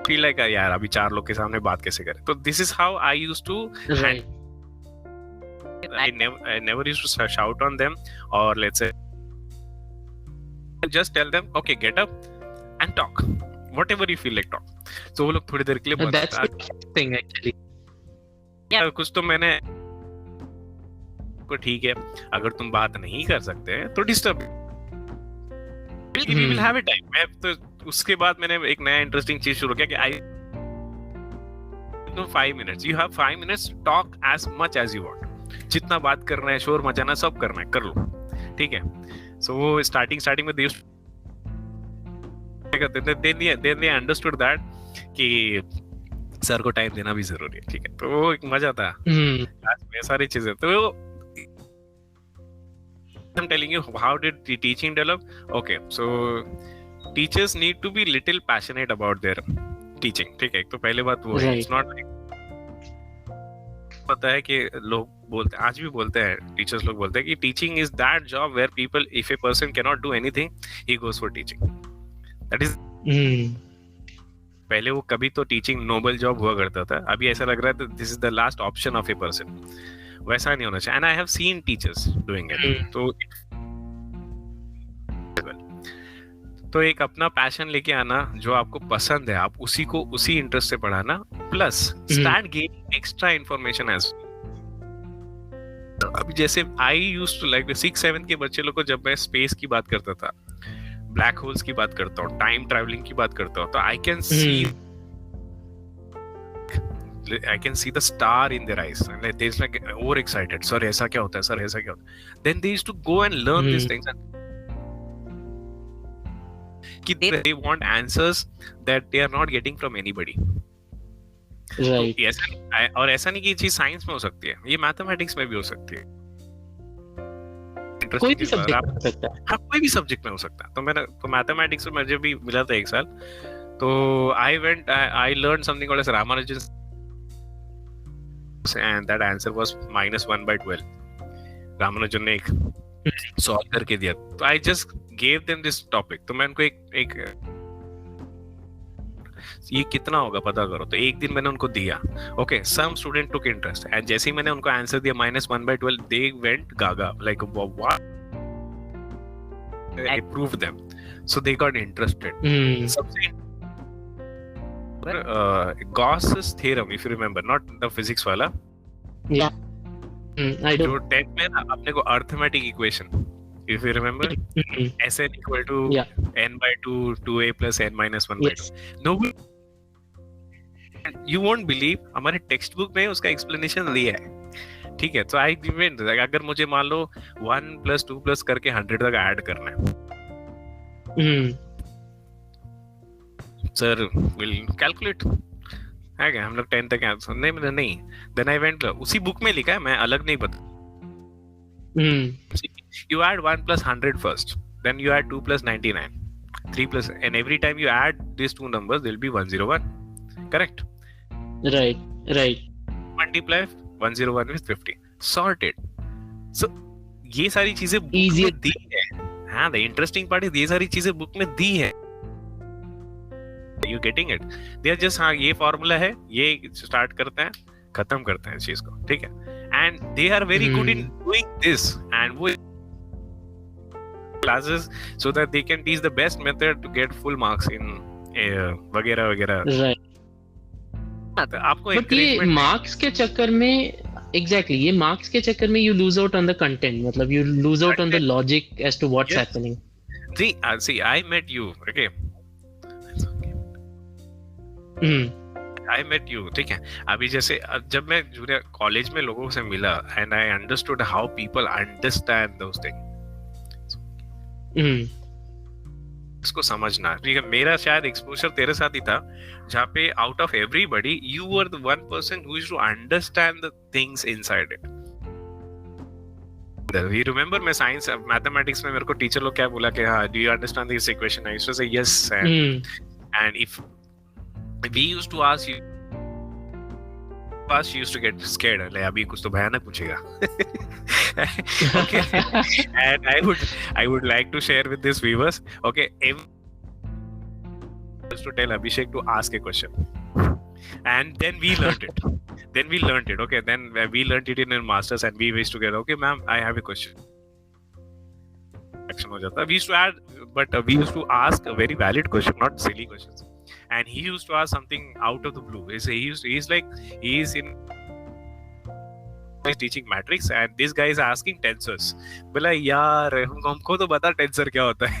फील लाइक यार अभी 4 लोग के सामने बात कैसे करें. तो this is how I used to Right. I never used to shout on them or let's say just tell them okay get up and talk whatever you feel like talk. So वो लोग थोड़ी देर के लिए That's the thing actually. कुछ तो मैंने को ठीक है अगर तुम बात नहीं कर सकते हैं तो disturb we will have a time. मैं तो उसके बाद मैंने एक नया इंटरेस्टिंग चीज शुरू किया कि आई 5 minutes you have 5 minutes talk as much as you want. जितना बात करना है शोर मचाना सब करना है कर लो, ठीक है. सो वो स्टार्टिंग में then they understood that कि सर को टाइम देना भी जरूरी है, ठीक है. तो वो एक मजा था. ये सारी चीजें तो I'm telling you how did the teaching develop. Okay, so teachers need to be little passionate about their teaching, ठीक है. एक तो पहले बात वो है, it's not like पता है कि लोग बोलते हैं, आज भी बोलते हैं टीचर्स लोग बोलते हैं कि teaching is that job where people if a person can not do anything he goes for teaching. That is पहले वो कभी तो टीचिंग नोबल जॉब हुआ करता था, अभी ऐसा लग रहा है this is the last option of a person. वैसा नहीं होना चाहिए. And I have seen teachers doing it. तो एक अपना पैशन लेके आना जो आपको पसंद है, आप उसी को उसी इंटरेस्ट से पढ़ाना, plus start gaining extra information age. अभी जैसे आई यूज्ड टू लाइक 6-7 के बच्चे लोग को जब मैं स्पेस की बात करता था, ब्लैक होल्स की बात करता हूँ, टाइम ट्रैवलिंग की बात करता हूँ, तो I can see the star in their eyes and they is like over excited, sir ऐसा क्या होता है, सर ऐसा क्या होता है. Then they used to go and learn this things कि they want answers that they are not getting from anybody. Right. तो और ऐसा नहीं कि ये चीज साइंस में हो सकती है, ये मैथमेटिक्स में भी हो सकती है. कोई भी सब्जेक्ट हो सकता है. हाँ, कोई भी सब्जेक्ट में हो सकता है. तो मैथमेटिक्स में मुझे भी मिला था 1 साल. तो I learned something called as Ramanujan's and that answer was -1/12. Ramanujan ने एक सॉल्व करके दिया. तो I just gave them this topic. तो मैं उनको एक ये कितना होगा पता करो. तो एक दिन मैंने उनको दिया. Okay, some student took interest and जैसे ही मैंने उनको आंसर दिया -1/12 they went gaga like what I proved them, so they got interested. सबसे Gauss's theorem if you remember, not the physics वाला. Yeah. I do. जो 10th में ना अपने को arithmetic equation if you remember, Sn equal to n/2 2a plus n-1/2. Yes. No, you won't believe हमारे टेक्स्ट बुक में उसका एक्सप्लेनेशन दिया है, ठीक है. तो आई डिपेंड अगर मुझे मान लो 1 + 2 करके 100 तक ऐड करना है, सर विल कैलकुलेट है क्या, हम लोग 10 तक आंसर नहीं. देन आई वेंट, उसी बुक में लिखा है, मैं अलग नहीं बता. You add 1 + 100 first, then you add 2 + 99, 3 +, and every time you add these two numbers, there will be 101. Correct? Right. Multiply 101 with 50. Sorted. So ये सारी चीजें बुक में दी है. हाँ, the interesting part is ये सारी चीजें बुक में दी है. You getting it? They are just हाँ ये फॉर्मूला है, ये स्टार्ट करते हैं, खत्म करते हैं इस चीज को, ठीक है. And they are very good in doing this, and वो classes so that they can teach the best method to get full marks in वगैरह. Right. तो आपको But ये मार्क्स के चक्कर में exactly ये मार्क्स के चक्कर में you lose out on the content, मतलब you lose out on the logic as to what's happening. See, I met you, okay. I met you, ठीक है. अभी जैसे जब मैं जूनियर कॉलेज में लोगों से मिला and I understood how people understand those things. इसको समझना, ठीक है. मेरा शायद एक्सपोजर तेरे साथ ही था, जहाँ पे out of everybody you were the one person who used to understand the things inside it. You remember मैं साइंस मैथमेटिक्स में मेरे को टीचर लोग क्या बोला कि हाँ, do you understand this equation? I used to say yes, and if we used to ask you Past she used to get scared, like अभी कुछ तो भयानक पूछेगा. Okay, and I would like to share with these viewers. Okay, used to tell Abhishek to ask a question, and then we learned it. Okay, then we learned it in our masters, and we used to get, okay, ma'am, I have a question. Action हो जाता. We used to add, but we used to ask a very valid question, not silly questions. And he used to ask something out of the blue. He's teaching matrix, and this guy is asking tensors. बोला यार हमको तो बता टेंसर क्या होता है.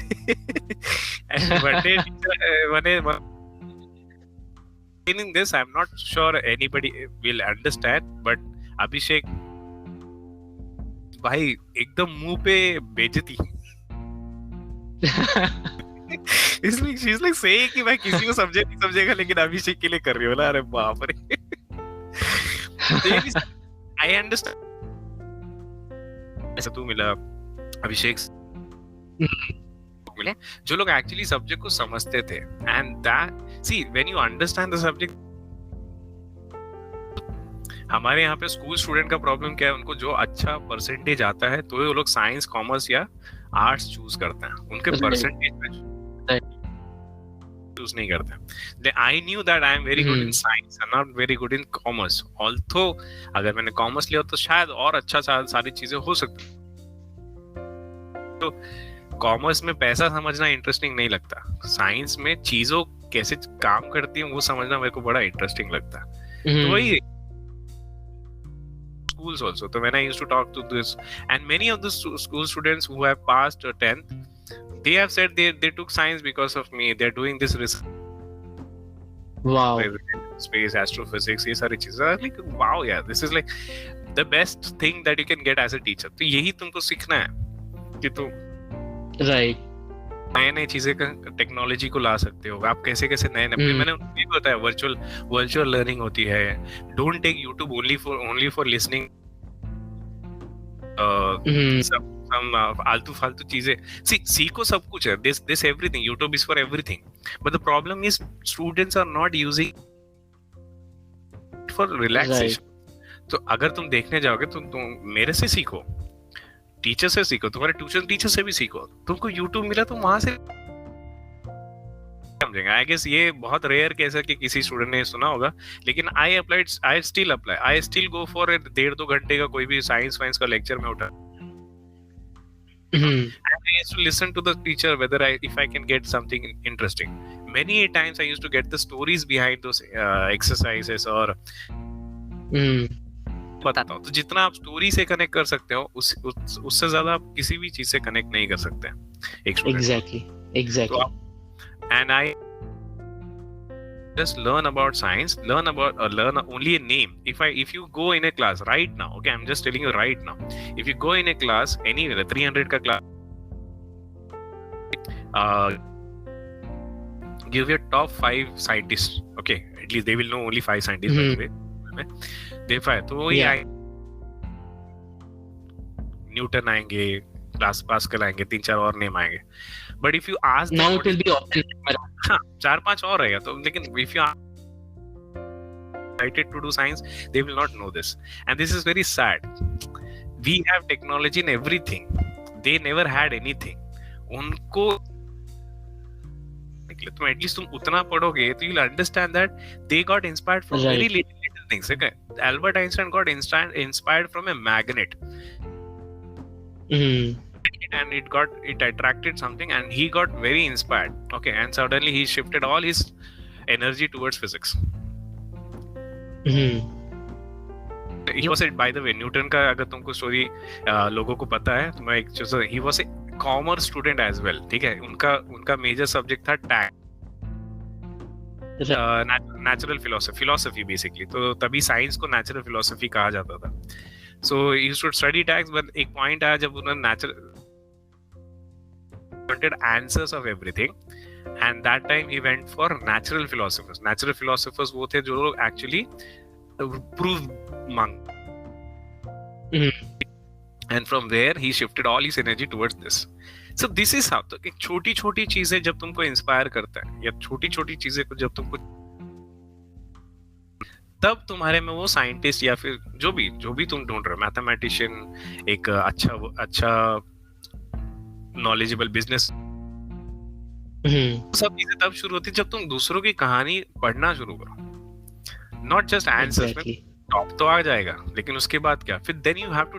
And in this, I'm not sure anybody will understand, but Abhishek भाई एकदम मुंह पे बेइज्जती. She's like saying कि भाई किसी को समझेगा लेकिन अभिषेक के लिए कर रही हो ना. अरे बाप रे. I understand. ऐसा तू मिला अभिषेक मिले जो लोग एक्चुअली सब्जेक्ट को समझते थे. And that see when you understand the subject. हमारे यहाँ पे स्कूल स्टूडेंट का प्रॉब्लम क्या है, उनको जो अच्छा परसेंटेज आता है तो वो लोग साइंस कॉमर्स या आर्ट्स चूज करते हैं. उनके परसेंटेज पे चूज नहीं करते. I knew that I am very good in science and not very good in commerce. Although अगर मैंने कॉमर्स लिया तो शायद और अच्छा सारी चीजें हो सकती. तो कॉमर्स में पैसा समझना इंटरेस्टिंग नहीं लगता. साइंस में चीजों कैसे काम करती हैं वो समझना मेरे को बड़ा इंटरेस्टिंग लगता है. तो वही schools also. So when I used to talk to this, and many of the school students who have passed 10th, they have said they took science because of me. They're doing this research. Wow. Space, astrophysics, ये सारी चीजें. Like wow, yeah, this is like the best thing that you can get as a teacher. तो यही तुमको सीखना है कि तुम right नए चीजें टेक्नोलॉजी को ला सकते हो. आप कैसे नए मैंने उनको बताया वर्चुअल लर्निंग होती है. Don't take YouTube only for listening some आलतू फालतू चीजें. सीखो सब कुछ है. this everything, YouTube is for everything, but the problem is students are not using it for relaxation. तो अगर तुम देखने जाओगे तो तुम मेरे से सीखो, टीचर से सीखो, तुम्हारे ट्यूशन टीचर से भी सीखो. तुमको यूट्यूब मिला तो वहां से समझेंगे. आई गेस ये बहुत रेयर केस है कि किसी स्टूडेंट ने सुना होगा, लेकिन आई स्टिल गो फॉर 1.5-2 घंटे का कोई भी साइंस का लेक्चर में उठा. And I used to listen to the teacher if I can get something interesting. Many times I used to get the stories behind those exercises और बताता हूँ. तो जितना आप स्टोरी से कनेक्ट कर सकते हो उससे ज्यादा आप किसी भी चीज से कनेक्ट नहीं कर सकते एक student. Exactly. And I just learn about science, learn only a name. If you go in a class right now, okay, I'm just telling you right now, if you go in a class anywhere 300 ka class, give your top 5 scientists, okay, at least they will know only 5 scientists by the way. They 5 तो वही न्यूटन आएंगे, पास्कल आएंगे, 3-4 और नेम आएंगे. But if you ask now it will be optional. 4-5 और रहेगा तो. लेकिन if you are excited to do science, they will not know this, and this is very sad. We have technology in everything. They never had anything. उनको तुम एटलीस्ट तुम उतना पढ़ोगे तो you'll understand that they got inspired from very little things. Okay, Albert Einstein got inspired from a magnet. And it attracted something and he got very inspired. Okay, and suddenly he shifted all his energy towards physics. He was by the way, Newton का अगर तुमको स्टोरी लोगों को पता है तो मैं एक चीज, he was a commerce student as well. ठीक है, उनका मेजर सब्जेक्ट था टैक्स, नेचुरल फिलोसफी बेसिकली. तो तभी साइंस को नेचुरल फिलोसफी कहा जाता था. So he used to study tax, but एक point आया जब उन्होंने wanted answers of everything, and that time he went for natural philosophers. Natural philosophers वो थे जो लोग actually prove मांग. And from there he shifted all his energy towards this. So this is how. तो एक छोटी चीजें जब तुमको इंस्पायर करता है, या छोटी चीजें को जब तुमको तब तुम्हारे में वो साइंटिस्ट या फिर जो भी तुम ढूंढ रहे हो, मैथमेटिशियन, एक अच्छा नॉलेजेबल बिजनेस, सब चीजें तब शुरू होती जब तुम दूसरों की कहानी पढ़ना शुरू करो, नॉट जस्ट आंसर्स में। एग्जैक्टली। टॉप तो आ जाएगा, लेकिन उसके बाद क्या, फिर then you have to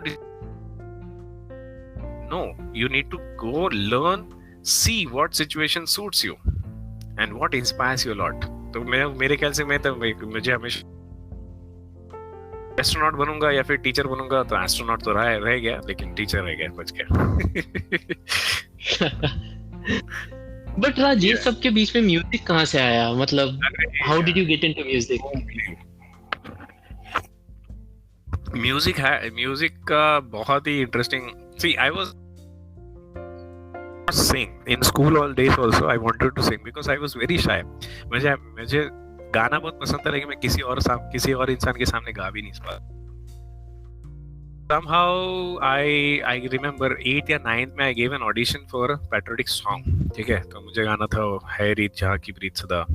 know, you need to go learn, see what situation suits you and what inspires you lot. तो मेरे ख्याल से मुझे हमेशा एस्ट्रोनॉट बनूंगा या फिर टीचर बनूंगा, तो एस्ट्रोनॉट तो रह गया, लेकिन टीचर रह गया, बच गया। बट राज, ये सब के बीच में म्यूजिक कहाँ से आया? मतलब how did you get into music? Music का बहुत ही interesting, see I was sing in school all days also. I wanted to sing because I was very shy. मुझे गाना बहुत पसंद था, लेकिन मैं किसी और इंसान के सामने गा भी नहीं पाता। Somehow I remember 8th या 9th में I gave an audition for a patriotic song, ठीक है? तो मुझे गाना था है रीत जहाँ की प्रीत सदा,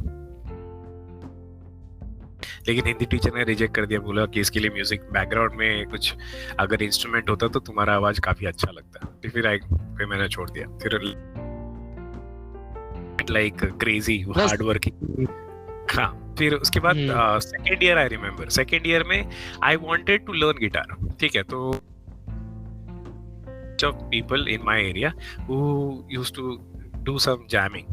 लेकिन हिंदी टीचर ने रिजेक्ट कर दिया, बोला कि इसके लिए म्यूजिक बैकग्राउंड में कुछ अगर इंस्ट्रूमेंट होता तो तुम्हारा आवाज काफी अच्छा लगता। फिर मैंने छोड़ दिया, फिर लाइक क्रेजी हार्ड वर्किंग। हाँ, फिर उसके बाद second year, I remember second year में I wanted to learn guitar, ठीक है? तो of people in my area who used to do some jamming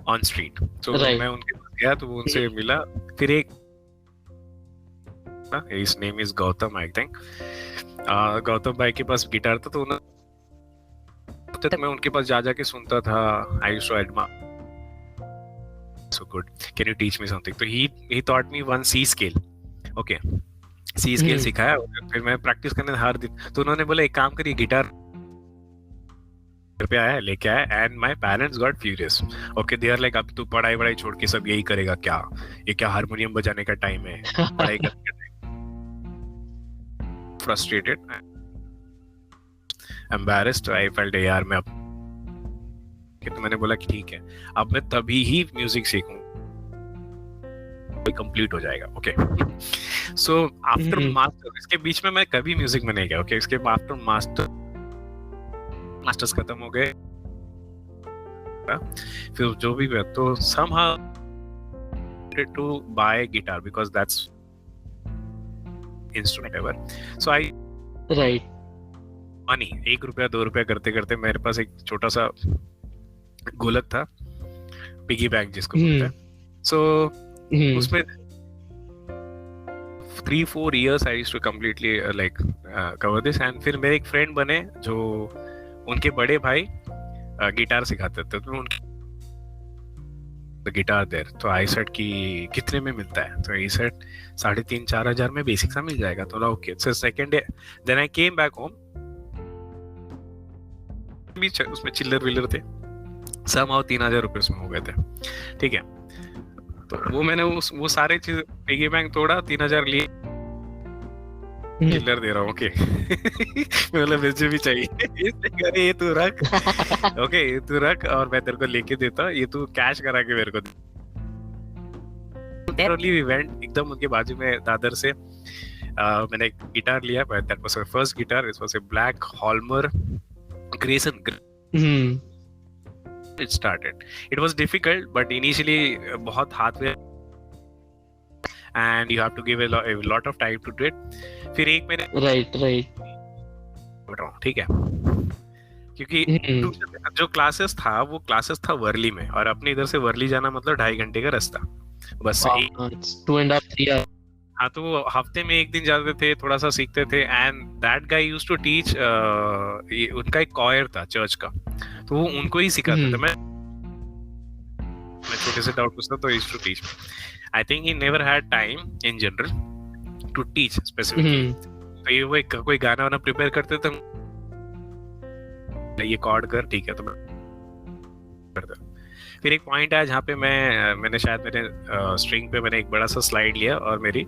on street, so मैं उनके पास गया, तो वो उनसे मिला। फिर एक, his name is Gautam, I think, Gautam भाई के पास गिटार था, तो मैं उनके पास जा के सुनता था। I used to admire, so good, can you teach me something? तो he taught me one C scale, okay, C scale सिखाया। फिर मैं प्रैक्टिस करने हर दिन, तो उन्होंने बोला एक काम करिए, गिटार पे आया, लेके आया, and my parents got furious. Okay, they are like, अब तू पढ़ाई छोड़ के सब यही करेगा क्या? ये क्या हारमोनियम बजाने का टाइम है, पढ़ाई करने का time? Frustrated, embarrassed, I felt यार मैं अब, तो मैंने बोला कि ठीक है, अब मैं तभी ही म्यूजिक सीखूं, कंप्लीट हो जाएगा। ओके, सो आफ्टर मास्टर, इसके बीच में मैं कभी म्यूजिक में नहीं गया। ओके, इसके आफ्टर मास्टर्स खत्म हो गए, फिर जो भी, तो somehow to buy guitar because that's instrument ever, so I right money, 1 रुपया 2 रुपया करते करते मेरे पास एक छोटा सा गोलक था, पिगी बैंक जिसको बोलते हैं। so उसमें 3-4 years I used to completely cover this, and फिर मेरे एक फ्रेंड बने जो उनके बड़े भाई गिटार सिखाते थे, तो उनकी गिटार देर, तो आई सेड कि कितने में मिलता है? तो आई सेड 3,500-4 हजार में बेसिक सा मिल जाएगा। तो okay, so second day then I came back home, भी उसमें चिल्लर विल्लर थे, समहाउ 3,000 रुपए उसमें हो गए थे, ठीक है? तो वो मैंने वो सारे चीज पिगी बैंक तोड़ा, 3,000 लिए, चिल्लर दे रहा हूँ। ओके, मतलब मुझे भी चाहिए, ये तू रख, ओके ये तू रख, और मैं तेरे को लेके देता, ये तू कैश करा के मेरे को दे। वी वेंट, एकदम उनके बाजू में दादर से मैंने एक गिटार लिया, that was my first guitar, it was a black Hallmar Grayson. It started. It was difficult, but initially बहुत हाथ में, and you have to give a lot of time to do it. फिर एक मैंने right बताऊं, ठीक है? क्योंकि जो क्लासेस था वर्ली में, और अपने इधर से वर्ली जाना मतलब 2.5 घंटे का रास्ता, बस 2.5-3 hours। हाँ, तो वो हफ्ते में एक दिन जाते थे, थोड़ा सा सीखते थे, and that guy used to teach, उनका एक कॉयर था चर्च का, तो वो उनको ही सिखाता था। मैं छोटे से डाउट पूछता तो used to teach. I think he never had time in general to teach specifically, तो ये वो कोई गाना वाना प्रिपेयर करते थे, ये कॉर्ड कर, ठीक है, तो मैं करता। फिर एक पॉइंट आया जहाँ पे मैंने शायद मेरे स्ट्रिंग पे मैंने एक बड़ा सा स्लाइड लिया, और मेरी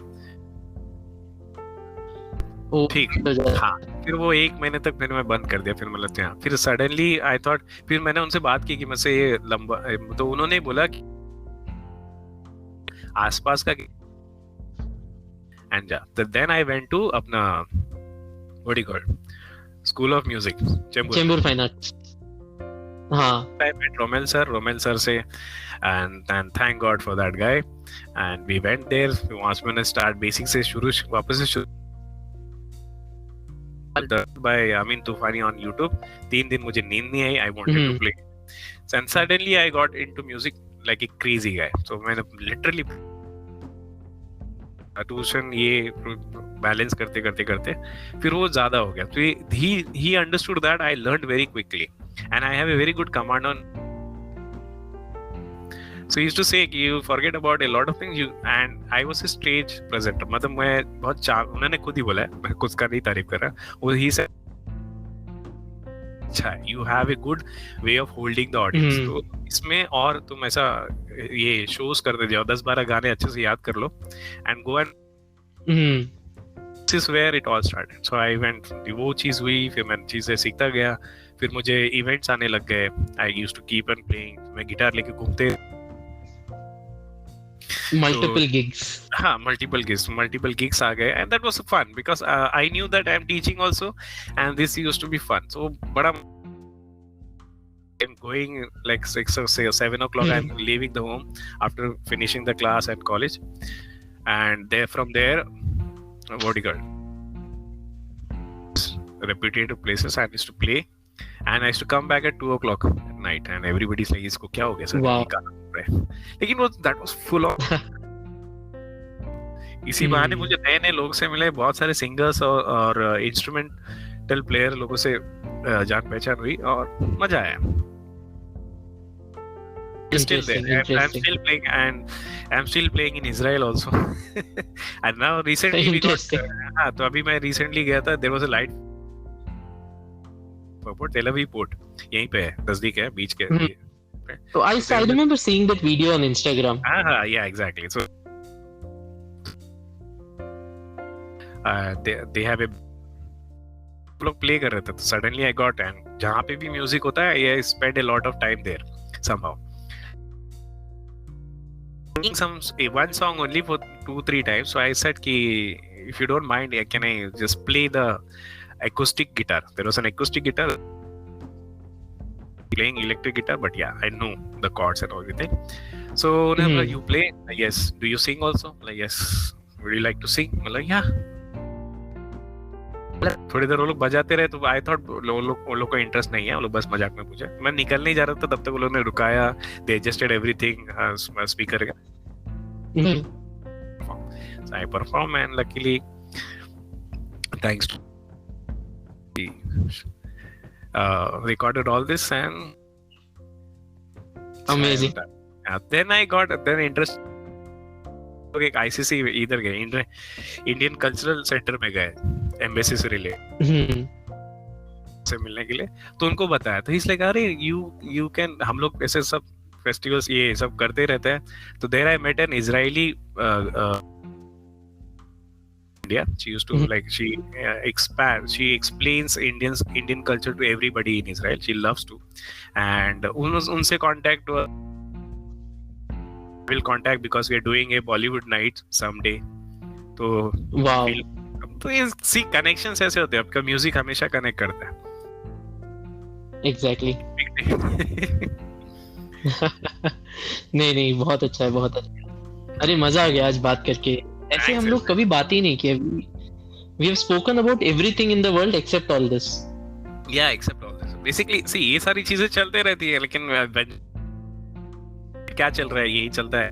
ठीक, हाँ, फिर वो 1 महीने तक मैंने बंद कर दिया। फिर मतलब हाँ, फिर सडनली आई थॉट, फिर मैंने उनसे बात की कि मुझसे ये लंबा, तो उन्होंने बोला कि आसपास का and ja. Then I went to अपना what do you call it? School of Music, Chembur. Chembur fine arts. हाँ. I met Romel sir से, and thank God for that guy. And we went there. वहाँ से मैंने start basic से वापस से by Amin Tufani on YouTube. 3 दिन मुझे नींद नहीं आई. I wanted to play. And suddenly I got into music like a crazy guy. So मैंने literally ट्यूशन ये बैलेंस करते फिर वो ज्यादा हो गया. तो he understood that I learned very quickly and I have a very good command on. So he used to say you forget about a lot of things and I was a stage presenter. मतलब मैं बहुत उन्होंने खुद ही बोला है, मैं खुद का नहीं तारीफ कर रहा. वो he said अच्छा you have a good way of holding the audience. तो इसमें और तुम ऐसा ये shows करते जाओ, 10-12 गाने अच्छे से याद कर लो and go and this is where it all started. So I went, वो चीज हुई, फिर मैं चीजें सीखता गया, फिर मुझे इवेंट्स आने लग गए. I used to keep on playing. मैं गिटार लेके घूमते. Multiple gigs. हाँ, multiple gigs आ गए and that was fun because I knew that I'm teaching also and this used to be fun. So बड़ा I'm going like 6 or 7 o'clock. I'm leaving the home after finishing the class at college, and from there, what do you call it? Repetitive places I used to play, and I used to come back at 2 o'clock at night, and everybody's like, "Isko kya ho gaya sir?" Wow. लेकिन that was full of इसी बहाने मुझे नए लोग से मिले, बहुत सारे सिंगर्स और इंस्ट्रूमेंटल प्लेयर लोगों से जान पहचान हुई और मजा आया. Still there. I'm still playing in Israel also. And now recently we got तो अभी मैं recently गया था. There was a light port, Tel Aviv port. यहीं पे है, नजदीक है, बीच के. So I remember seeing that video on Instagram. Yeah, exactly. So they have a लोग प्ले कर रहे थे, तो suddenly I got, and जहाँ पे भी म्यूजिक होता है, I spend a lot of time there somehow. One song only for 2-3 times. So I said ki if you don't mind, can I just play the acoustic guitar? There was an acoustic guitar playing electric guitar, but yeah, I know the chords and everything. So whenever you play, yes. Do you sing also? Like yes. Would you like to sing? I'm like yeah. थोड़ी देर वो लोग बजाते रहे, तो आई थॉट वो लोग को इंटरेस्ट नहीं है, वो लोग बस मजाक में पूछे. मैं निकल नहीं जा रहा था तब तक वो लोग ने रुकाया. दे एडजस्टेड एवरीथिंग स्पीकर का. So I perform and luckily thanks to recorded all this and amazing. Then I got interest. एक ICC इधर गए, इंडियन कल्चरल सेंटर में गए, एम्बेसी से रिलेटेड से मिलने के लिए. तो उनको बताया, तो इस लाइक अरे यू कैन, हम लोग ऐसे सब फेस्टिवल्स ये सब करते रहते हैं. तो there I met an Israeli India. She used to like she explains Indian culture to everybody in Israel. She loves to, and unse contact will contact because we are doing a Bollywood night someday. तो wow. तो ये सी कनेक्शंस ऐसे होते हैं, आपका म्यूजिक हमेशा कनेक्ट करता है. Exactly. नहीं बहुत अच्छा है, बहुत अच्छा. अरे मजा आ गया आज बात करके. ऐसे हम लोग कभी बात ही नहीं किए. We have spoken about everything in the world except all this. Yeah, except all this. Basically, see ये सारी चीजें चलते रहती है, लेकिन क्या चल रहा है, यही चलता है.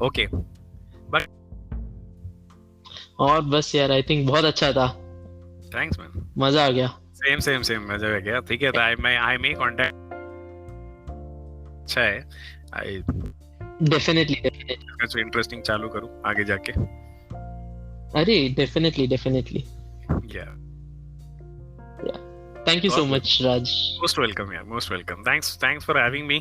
Okay. But और बस यार, I think बहुत अच्छा था. Thanks man. मजा आ गया. Same मजा आ गया. ठीक है, तो I may contact. अच्छा है. I Definitely. कुछ इंटरेस्टिंग चालू करूं आगे जाके. अरे definitely. Yeah. Thank you so much, Raj. Most welcome. Thanks for having me.